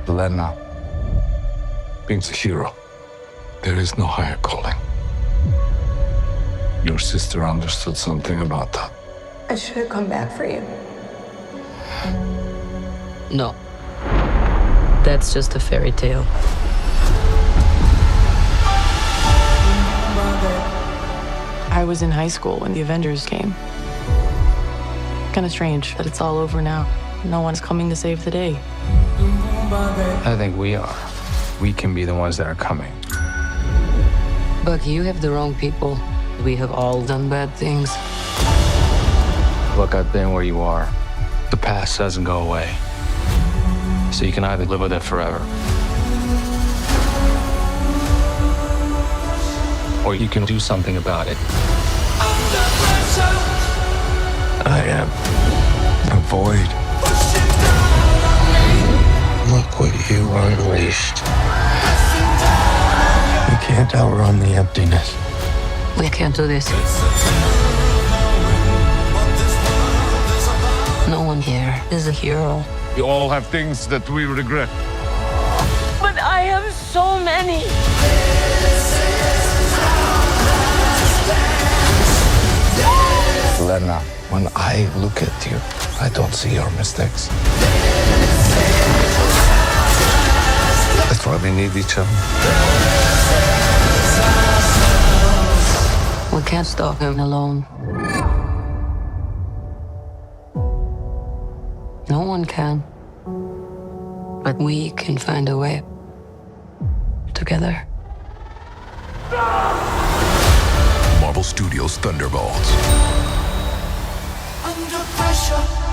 Lena, being a hero, there is no higher calling. Your sister understood something about that. I should have come back for you. No. That's just a fairy tale. I was in high school when the Avengers came. Kind of strange that it's all over now. No one's coming to save the day. I think we are. We can be the ones that are coming. But you have the wrong people. We have all done bad things. Look, I've been where you are. The past doesn't go away. So you can either live with it forever, or you can do something about it. I am a void. Look what you unleashed. You can't outrun the emptiness. We can't do this. No one here is a hero. We all have things that we regret. But I have so many. Lena, when I look at you, I don't see your mistakes. That's why we need each other. We can't stop him alone. No one can. But we can find a way. Together. Marvel Studios' Thunderbolts. Under pressure.